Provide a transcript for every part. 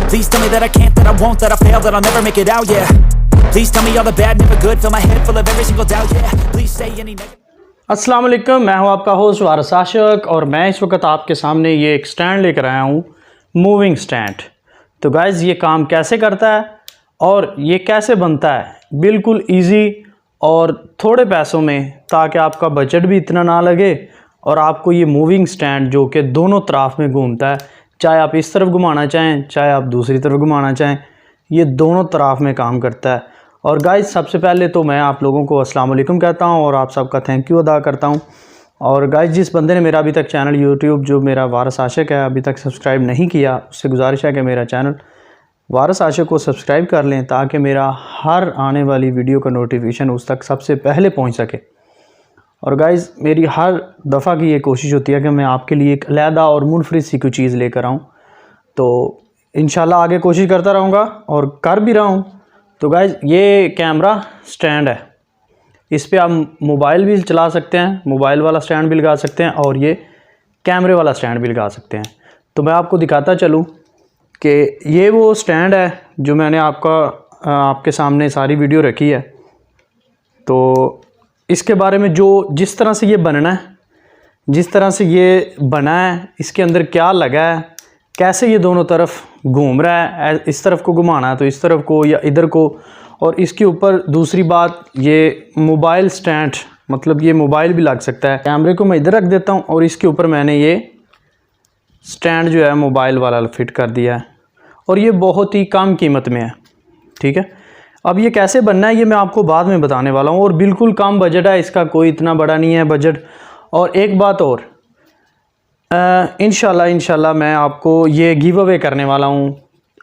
Please tell me that I can't, that I won't, that I fail, that I'll never make it out, yeah. Please tell me all the bad, never good, fill my head full of every single doubt, yeah. Please say any negative. अस्सलाम वालेकुम, मैं हूं आपका host वारिस आशिक और मैं इस वक्त आपके सामने ये एक स्टैंड लेकर आया हूं, मूविंग स्टैंड। तो गाइज़ ये काम कैसे करता है और ये कैसे बनता है, बिल्कुल इजी और थोड़े पैसों में, ताकि आपका बजट भी इतना ना लगे और आपको ये मूविंग स्टैंड जो कि दोनों तरफ में घूमता है, चाहे आप इस तरफ घुमाना चाहें चाहे आप दूसरी तरफ घुमाना चाहें, ये दोनों तरफ में काम करता है। और गाइज़ सबसे पहले तो मैं आप लोगों को अस्सलाम वालेकुम कहता हूं और आप सबका थैंक यू अदा करता हूं। और गाइज़ जिस बंदे ने मेरा अभी तक चैनल यूट्यूब जो मेरा वारिस आशिक है अभी तक सब्सक्राइब नहीं किया, उससे गुजारिश है कि मेरा चैनल वारिस आशिक को सब्सक्राइब कर लें, ताकि मेरा हर आने वाली वीडियो का नोटिफिकेशन उस तक सबसे पहले पहुंच सके। और गाइज़ मेरी हर दफ़ा की ये कोशिश होती है कि मैं आपके लिए एक अलहदा और मुनफरिद सी कोई चीज़ लेकर आऊँ, तो इंशाल्लाह आगे कोशिश करता रहूँगा और कर भी रहा हूँ। तो गाइज़ ये कैमरा स्टैंड है, इस पे आप मोबाइल भी चला सकते हैं, मोबाइल वाला स्टैंड भी लगा सकते हैं और ये कैमरे वाला स्टैंड भी लगा सकते हैं। तो मैं आपको दिखाता चलूँ कि ये वो स्टैंड है जो मैंने आपके सामने सारी वीडियो रखी है। तो इसके बारे में जिस तरह से ये बनना है, जिस तरह से ये बना है, इसके अंदर क्या लगा है, कैसे ये दोनों तरफ घूम रहा है, इस तरफ को घुमाना है तो इस तरफ को या इधर को। और इसके ऊपर दूसरी बात, ये मोबाइल स्टैंड, मतलब ये मोबाइल भी लग सकता है। कैमरे को मैं इधर रख देता हूँ और इसके ऊपर मैंने ये स्टैंड जो है मोबाइल वाला फिट कर दिया है और ये बहुत ही कम कीमत में है, ठीक है। अब ये कैसे बनना है ये मैं आपको बाद में बताने वाला हूँ और बिल्कुल कम बजट है इसका, कोई इतना बड़ा नहीं है बजट। और एक बात और, इंशाल्लाह मैं आपको ये गिव अवे करने वाला हूँ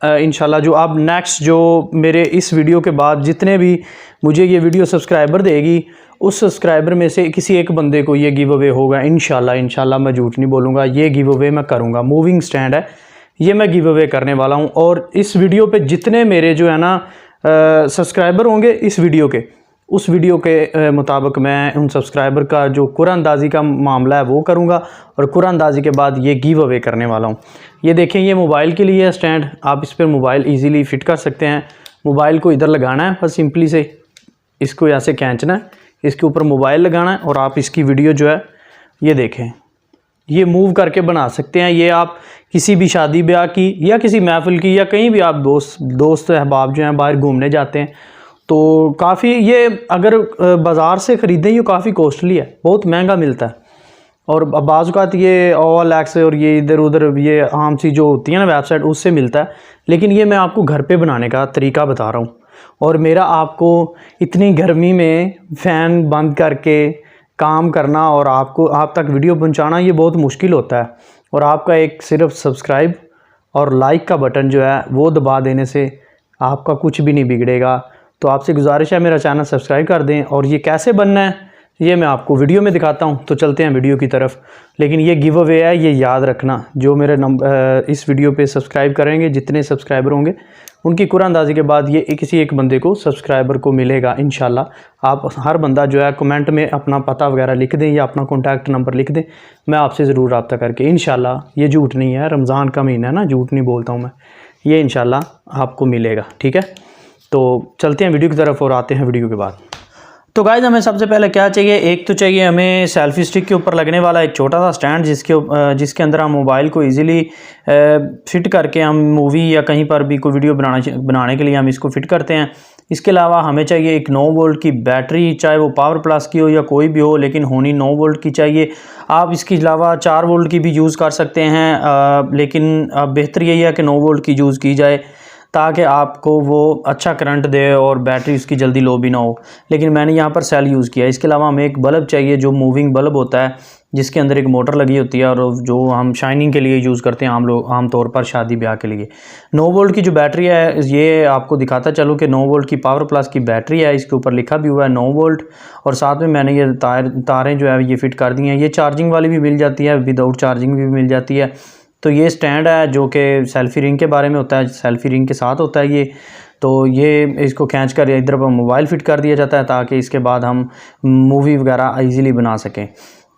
इंशाल्लाह। जो अब नेक्स्ट जो मेरे इस वीडियो के बाद जितने भी मुझे ये वीडियो सब्सक्राइबर देगी, उस सब्सक्राइबर में से किसी एक बंदे को ये गिव अवे होगा इंशाल्लाह। मैं झूठ नहीं बोलूँगा, ये गिव अवे मैं करूँगा। मूविंग स्टैंड है, ये मैं गिव अवे करने वाला हूँ। और इस वीडियो पे जितने मेरे जो है ना सब्सक्राइबर होंगे इस वीडियो के, उस वीडियो के मुताबिक मैं उन सब्सक्राइबर का जो कुरानंदाज़ी का मामला है वो करूँगा और कुरानंदाज़ी के बाद ये गिव अवे करने वाला हूँ। ये देखें, ये मोबाइल के लिए है स्टैंड, आप इस पर मोबाइल इजीली फ़िट कर सकते हैं। मोबाइल को इधर लगाना है, बस सिंपली से इसको ऐसे खींचना है, इसके ऊपर मोबाइल लगाना है और आप इसकी वीडियो जो है ये देखें, ये मूव करके बना सकते हैं। ये आप किसी भी शादी ब्याह की या किसी महफिल की या कहीं भी आप दोस्त अहबाब जो हैं बाहर घूमने जाते हैं तो काफ़ी, ये अगर बाज़ार से ख़रीदें ये काफ़ी कॉस्टली है, बहुत महंगा मिलता है। और बाज़ औक़ात ये OLX और ये इधर उधर ये आम सी जो होती है ना वेबसाइट, उससे मिलता है। लेकिन ये मैं आपको घर पे बनाने का तरीका बता रहा हूँ। और मेरा आपको इतनी गर्मी में फ़ैन बंद करके काम करना और आप तक वीडियो पहुँचाना ये बहुत मुश्किल होता है। और आपका एक सिर्फ सब्सक्राइब और लाइक का बटन जो है वो दबा देने से आपका कुछ भी नहीं बिगड़ेगा। तो आपसे गुजारिश है मेरा चैनल सब्सक्राइब कर दें। और ये कैसे बनना है ये मैं आपको वीडियो में दिखाता हूँ, तो चलते हैं वीडियो की तरफ। लेकिन ये गिव अवे है, ये याद रखना, जो मेरे इस वीडियो पे सब्सक्राइब करेंगे, जितने सब्सक्राइबर होंगे उनकी कुरानंदाज़ी के बाद ये किसी एक बंदे को सब्सक्राइबर को मिलेगा इंशाल्लाह। आप हर बंदा जो है कमेंट में अपना पता वगैरह लिख दें या अपना कॉन्टैक्ट नंबर लिख दें, मैं आपसे ज़रूर रब्ता करके इंशाल्लाह, ये झूठ नहीं है, रमज़ान का महीना है ना, झूठ नहीं बोलता हूँ मैं, ये इंशाल्लाह आपको मिलेगा, ठीक है। तो चलते हैं वीडियो की तरफ और आते हैं वीडियो के बाद। तो गाइज़ हमें सबसे पहले क्या चाहिए, एक तो चाहिए हमें सेल्फ़ी स्टिक के ऊपर लगने वाला एक छोटा सा स्टैंड, जिसके अंदर हम मोबाइल को इजीली फ़िट करके हम मूवी या कहीं पर भी कोई वीडियो बनाने के लिए हम इसको फ़िट करते हैं। इसके अलावा हमें चाहिए एक 9 वोल्ट की बैटरी, चाहे वो पावर प्लस की हो या कोई भी हो, लेकिन होनी 9 वोल्ट की चाहिए। आप इसके अलावा 4 वोल्ट की भी यूज़ कर सकते हैं, लेकिन बेहतर यही है कि 9 वोल्ट की यूज़ की जाए ताकि आपको वो अच्छा करंट दे और बैटरी उसकी जल्दी लो भी ना हो। लेकिन मैंने यहाँ पर सेल यूज़ किया। इसके अलावा हमें एक बल्ब चाहिए जो मूविंग बल्ब होता है, जिसके अंदर एक मोटर लगी होती है और जो हम शाइनिंग के लिए यूज़ करते हैं आम तौर पर शादी ब्याह के लिए। 9 वोल्ट की जो बैटरी है ये आपको दिखाता चलूँ कि 9 वोल्ट की पावर प्लस की बैटरी है, इसके ऊपर लिखा भी हुआ है 9 वोल्ट। और साथ में मैंने ये तारें जो है ये फ़िट कर दी हैं। ये चार्जिंग वाली भी मिल जाती है, विदाउट चार्जिंग भी मिल जाती है। तो ये स्टैंड है जो कि सेल्फ़ी रिंग के बारे में होता है, सेल्फ़ी रिंग के साथ होता है ये। तो ये इसको खींच कर इधर पर मोबाइल फ़िट कर दिया जाता है ताकि इसके बाद हम मूवी वगैरह इजीली बना सकें।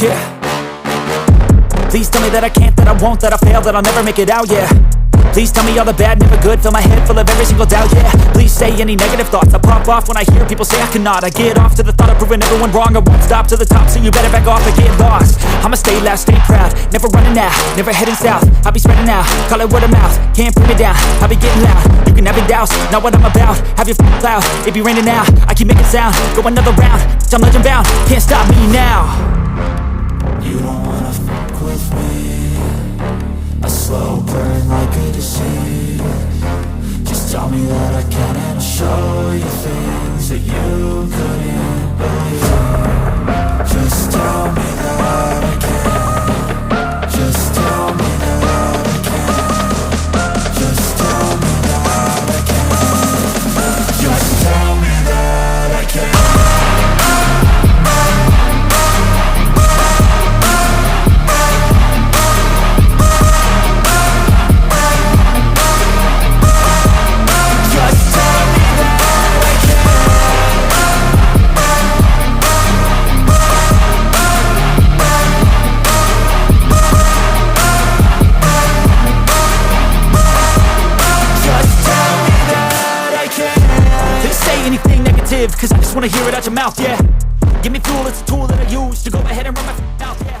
Yeah. Please tell me that I can't, that I won't, that I fail, that I'll never make it out, yeah. Please tell me all the bad, never good, fill my head full of every single doubt, yeah. Please say any negative thoughts, I pop off when I hear people say I cannot. I get off to the thought of proving everyone wrong, I won't stop to the top, so you better back off and get lost. I'ma stay loud, stay proud, never running out, never heading south. I'll be spreading out, call it word of mouth, can't put me down, I'll be getting loud. You can have your doubts, not what I'm about, have your f***ing cloud, it be raining now, I keep making sound, go another round, I'm legend bound, can't stop me now. You don't wanna fuck with me, a slow burn like a disease. Just tell me that I can and I'll show you things that you couldn't believe. Just tell me that I can, just tell me that I can, just tell me that I can, just tell me that I can. Cause I just wanna hear it out your mouth, yeah. Give me fuel, it's a tool that I use to go ahead and run my mouth, yeah.